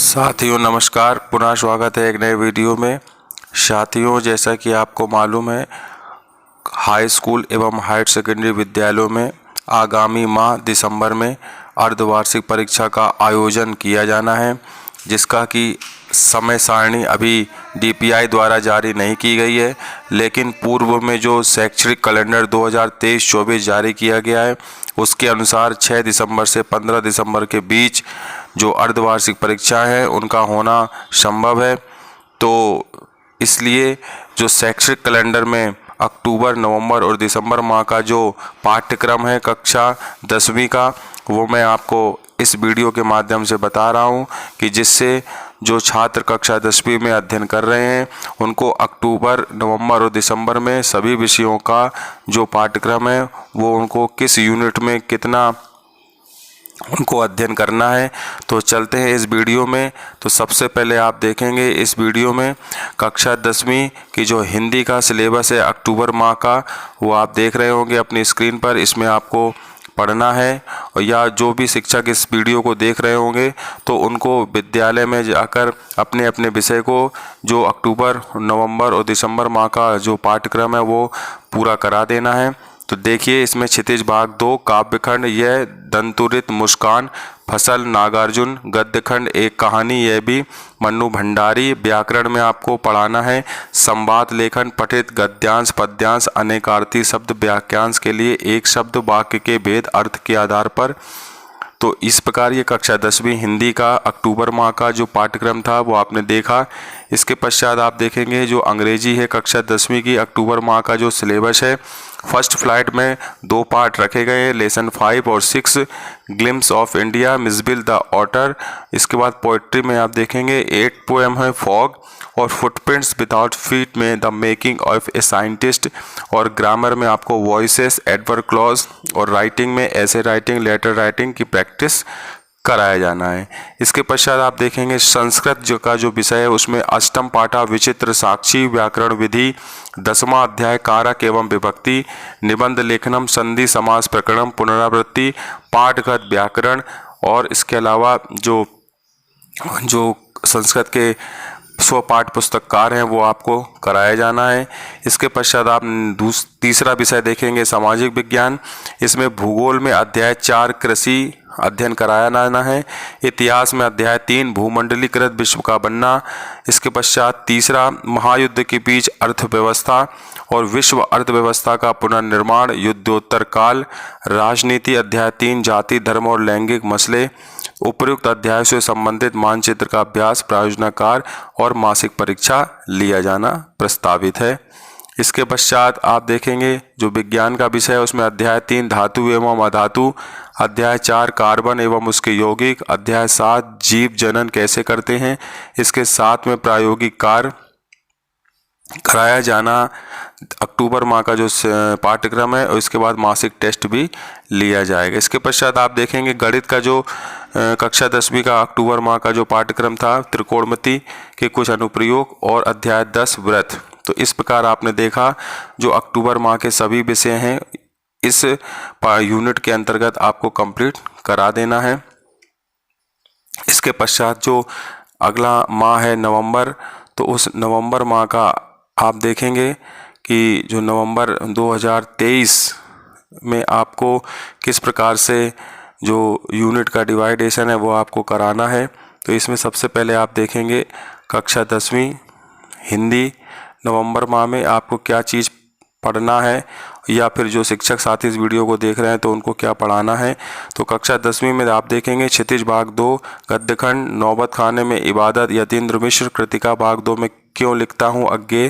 साथियों नमस्कार, पुनः स्वागत है एक नए वीडियो में। साथियों, जैसा कि आपको मालूम है, हाई स्कूल एवं हायर सेकेंडरी विद्यालयों में आगामी माह दिसंबर में अर्धवार्षिक परीक्षा का आयोजन किया जाना है, जिसका कि समय सारणी अभी DPI द्वारा जारी नहीं की गई है, लेकिन पूर्व में जो शैक्षणिक कैलेंडर 2023-24 जारी किया गया है उसके अनुसार 6 दिसंबर से 15 दिसंबर के बीच जो अर्धवार्षिक परीक्षा है उनका होना संभव है। तो इसलिए जो शैक्षणिक कैलेंडर में अक्टूबर, नवंबर और दिसंबर माह का जो पाठ्यक्रम है कक्षा 10वीं का, वो मैं आपको इस वीडियो के माध्यम से बता रहा हूँ कि जिससे जो छात्र कक्षा 10वीं में अध्ययन कर रहे हैं उनको अक्टूबर, नवंबर और दिसंबर में सभी विषयों का जो पाठ्यक्रम है वो उनको किस यूनिट में कितना उनको अध्ययन करना है। तो चलते हैं इस वीडियो में। तो सबसे पहले आप देखेंगे इस वीडियो में कक्षा 10वीं की जो हिंदी का सिलेबस है अक्टूबर माह का, वो आप देख रहे होंगे अपनी स्क्रीन पर। इसमें आपको पढ़ना है, और या जो भी शिक्षक इस वीडियो को देख रहे होंगे तो उनको विद्यालय में जाकर अपने अपने विषय को जो अक्टूबर, नवंबर और दिसंबर माह का जो पाठ्यक्रम है वो पूरा करा देना है। तो देखिए, इसमें क्षितिज भाग 2 काव्यखंड यह दंतुरित मुस्कान, फसल नागार्जुन गद्यखंड एक कहानी यह भी मन्नू भंडारी। व्याकरण में आपको पढ़ाना है संवाद लेखन, पठित गद्यांश पद्यांश, अनेकार्थी शब्द, वाक्यांश के लिए एक शब्द, वाक्य के भेद अर्थ के आधार पर। तो इस प्रकार ये कक्षा 10वीं हिंदी का अक्टूबर माह का जो पाठ्यक्रम था वो आपने देखा। इसके पश्चात आप देखेंगे जो अंग्रेजी है कक्षा 10वीं की अक्टूबर माह का जो सिलेबस है, फर्स्ट फ्लाइट में 2 पार्ट रखे गए हैं, लेसन 5 और 6, glimpses of India, Mijbil the otter. इसके बाद पोइट्री में आप देखेंगे 8 पोएम है, फॉग, और फुटप्रिंट्स विदाउट फीट में the making of a scientist. और ग्रामर में आपको वॉइसेस, एडवर्ब क्लॉज, और राइटिंग में ऐसे राइटिंग, लेटर राइटिंग की प्रैक्टिस कराया जाना है। इसके पश्चात आप देखेंगे संस्कृत जो का जो विषय है उसमें अष्टम पाठा विचित्र साक्षी, व्याकरण विधि, 10वां अध्याय कारक एवं विभक्ति, निबंध लेखनम, संधि समास प्रकरणम, पुनरावृत्ति, पाठगत व्याकरण। और इसके अलावा जो संस्कृत के स्वपाठ पुस्तककार हैं वो आपको कराया जाना है। इसके पश्चात आप तीसरा विषय देखेंगे सामाजिक विज्ञान। इसमें भूगोल में अध्याय 4 कृषि अध्ययन कराया जाना है। इतिहास में अध्याय 3 भूमंडलीकृत विश्व का बनना। इसके पश्चात तीसरा महायुद्ध के बीच अर्थव्यवस्था और विश्व अर्थव्यवस्था का पुनर्निर्माण, युद्धोत्तर काल। राजनीति अध्याय 3 जाति, धर्म और लैंगिक मसले। उपयुक्त अध्याय से संबंधित मानचित्र का अभ्यास, प्रायोजनाकार और मासिक परीक्षा लिया जाना प्रस्तावित है। इसके पश्चात आप देखेंगे जो विज्ञान का विषय है उसमें अध्याय 3 धातु एवं अधातु, अध्याय 4 कार्बन एवं उसके यौगिक, अध्याय 7 जीव जनन कैसे करते हैं, इसके साथ में प्रायोगिक कार्य कराया जाना। अक्टूबर माह का जो पाठ्यक्रम है और इसके बाद मासिक टेस्ट भी लिया जाएगा। इसके पश्चात आप देखेंगे गणित का जो कक्षा 10वीं का अक्टूबर माह का जो पाठ्यक्रम था, त्रिकोणमिति के कुछ अनुप्रयोग और अध्याय 10 व्रत। तो इस प्रकार आपने देखा जो अक्टूबर माह के सभी विषय हैं इस यूनिट के अंतर्गत आपको कंप्लीट करा देना है। इसके पश्चात जो अगला माह है नवंबर, तो उस नवंबर माह का आप देखेंगे कि जो नवंबर 2023 में आपको किस प्रकार से जो यूनिट का डिवाइडेशन है वो आपको कराना है। तो इसमें सबसे पहले आप देखेंगे कक्षा 10वीं हिंदी नवंबर माह में आपको क्या चीज़ पढ़ना है, या फिर जो शिक्षक साथी इस वीडियो को देख रहे हैं तो उनको क्या पढ़ाना है। तो कक्षा 10वीं में आप देखेंगे क्षितिज भाग 2 गद्यखंड, नौबत खाने में इबादत, यतीन्द्र मिश्र, कृतिका भाग 2 में क्यों लिखता हूँ अज्ञे,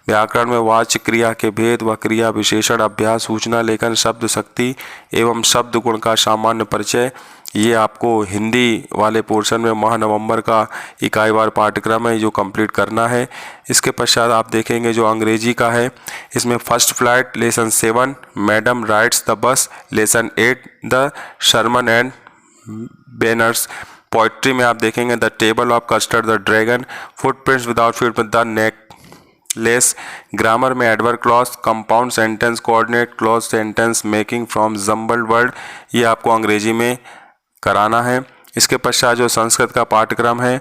व्याकरण में वाच्य क्रिया के भेद व क्रिया विशेषण अभ्यास, सूचना लेखन, शब्द शक्ति एवं शब्द गुण का सामान्य परिचय। ये आपको हिंदी वाले पोर्शन में माह नवंबर का इकाईवार पाठ्यक्रम है जो कंप्लीट करना है। इसके पश्चात आप देखेंगे जो अंग्रेजी का है, इसमें first flight lesson 7, madam rides the bus lesson 8, the sermon and Benares. Poetry में आप देखेंगे the table of custard, the dragon, footprints without feet with the necklace. Grammar में adverb clause, compound sentence, coordinate clause, sentence making from jumbled word, ये आपको अंग्रेजी में कराना है। इसके पश्चात जो संस्कृत का पाठ्यक्रम है,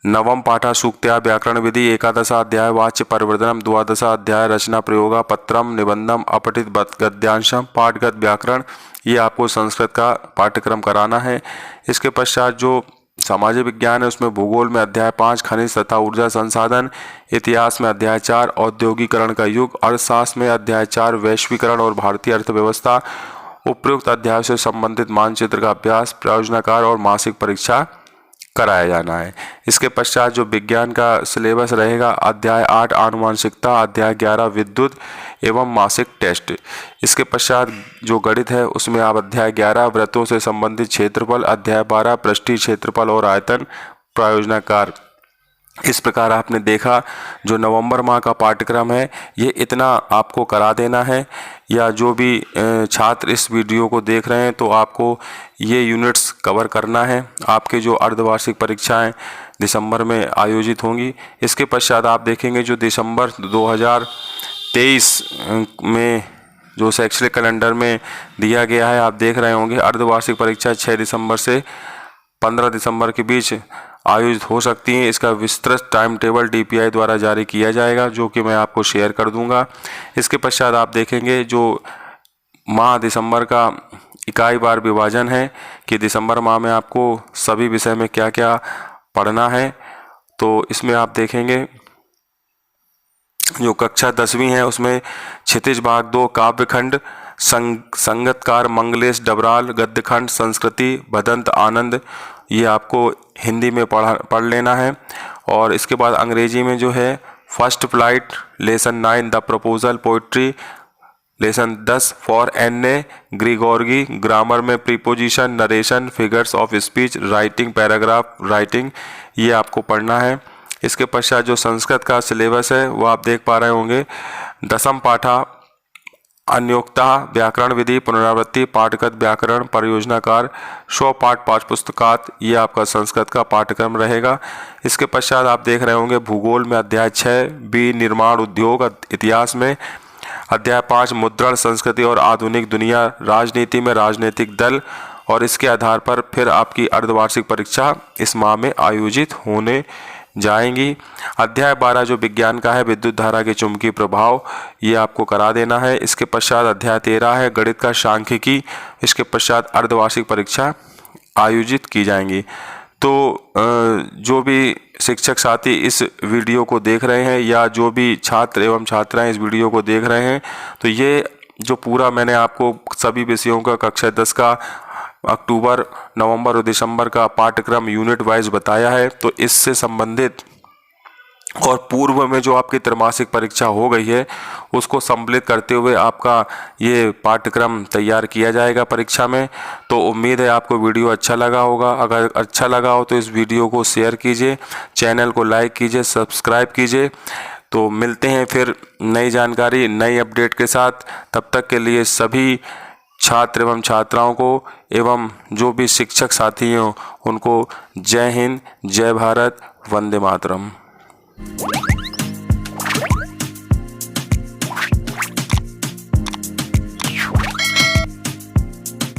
नवम पाठा सूक्त्या व्याकरण विधि, एकादशाध्याय वाच्य परिवर्तनम, द्वादशाध्याय रचना प्रयोगा, पत्रम निबंधम, अपठित गद्यांशम, पाठगत व्याकरण, ये आपको संस्कृत का पाठ्यक्रम कराना है। इसके पश्चात जो सामाजिक विज्ञान है उसमें भूगोल में अध्याय 5 खनिज तथा ऊर्जा संसाधन, इतिहास में अध्याय 4 औद्योगिकरण का युग, अर्थशास्त्र में अध्याय 4 वैश्वीकरण और भारतीय अर्थव्यवस्था, उपयुक्त अध्याय से संबंधित मानचित्र का अभ्यास, प्रयोजनाकार और मासिक परीक्षा कराया जाना है। इसके पश्चात जो विज्ञान का सिलेबस रहेगा, अध्याय 8 आनुवांशिकता, अध्याय 11 विद्युत एवं मासिक टेस्ट। इसके पश्चात जो गणित है उसमें आप अध्याय 11 वृत्तों से संबंधित क्षेत्रफल, अध्याय 12 पृष्ठीय क्षेत्रफल और आयतन, प्रयोजनाकार। इस प्रकार आपने देखा जो नवंबर माह का पाठ्यक्रम है ये इतना आपको करा देना है। या जो भी छात्र इस वीडियो को देख रहे हैं तो आपको ये यूनिट्स कवर करना है। आपके जो अर्धवार्षिक परीक्षाएं दिसंबर में आयोजित होंगी। इसके पश्चात आप देखेंगे जो दिसंबर 2023 में जो शैक्षणिक कैलेंडर में दिया गया है, आप देख रहे होंगे अर्धवार्षिक परीक्षा 6 दिसंबर से 15 दिसंबर के बीच आयोजित हो सकती हैं। इसका विस्तृत टाइम टेबल DPI द्वारा जारी किया जाएगा, जो कि मैं आपको शेयर कर दूंगा। इसके पश्चात आप देखेंगे जो माह दिसंबर का इकाई बार विभाजन है कि दिसंबर माह में आपको सभी विषय में क्या क्या पढ़ना है। तो इसमें आप देखेंगे जो कक्षा 10वीं है उसमें क्षितिज भाग 2 काव्यखंड, संगतकार मंगलेश डबराल, गद्यखंड संस्कृति भदंत आनंद, ये आपको हिंदी में पढ़ लेना है। और इसके बाद अंग्रेजी में जो है first flight, lesson 9 the proposal, poetry lesson 10 for NA Gregory, grammar में preposition, narration, figures of speech, writing, paragraph writing, ये आपको पढ़ना है। इसके पश्चात जो संस्कृत का सिलेबस है वो आप देख पा रहे होंगे। दसम पाठा अन्योक्ता, व्याकरण विधि, पुनरावृत्ति, पाठगत व्याकरण, परियोजनाकार, 100 पाठ 5 पुस्तकात, ये आपका संस्कृत का पाठ्यक्रम रहेगा। इसके पश्चात आप देख रहे होंगे भूगोल में अध्याय 6 B निर्माण उद्योग, इतिहास में अध्याय 5 मुद्रण संस्कृति और आधुनिक दुनिया, राजनीति में राजनीतिक दल, और इसके आधार पर फिर आपकी अर्धवार्षिक परीक्षा इस माह में आयोजित होने जाएंगी। अध्याय 12 जो विज्ञान का है, विद्युत धारा के चुंबकीय प्रभाव, ये आपको करा देना है। इसके पश्चात अध्याय 13 है गणित का सांख्यिकी। इसके पश्चात अर्धवार्षिक परीक्षा आयोजित की जाएंगी। तो जो भी शिक्षक साथी इस वीडियो को देख रहे हैं या जो भी छात्र एवं छात्राएं इस वीडियो को देख रहे हैं, तो ये जो पूरा मैंने आपको सभी विषयों का कक्षा 10 का अक्टूबर, नवंबर और दिसंबर का पाठ्यक्रम यूनिट वाइज बताया है। तो इससे संबंधित और पूर्व में जो आपकी त्रैमासिक परीक्षा हो गई है उसको सम्मिलित करते हुए आपका ये पाठ्यक्रम तैयार किया जाएगा परीक्षा में। तो उम्मीद है आपको वीडियो अच्छा लगा होगा। अगर अच्छा लगा हो तो इस वीडियो को शेयर कीजिए, चैनल को लाइक कीजिए, सब्सक्राइब कीजिए। तो मिलते हैं फिर नई जानकारी, नई अपडेट के साथ। तब तक के लिए सभी छात्र एवं छात्राओं को एवं जो भी शिक्षक साथी हों उनको जय हिंद, जय भारत, वंदे मातरम।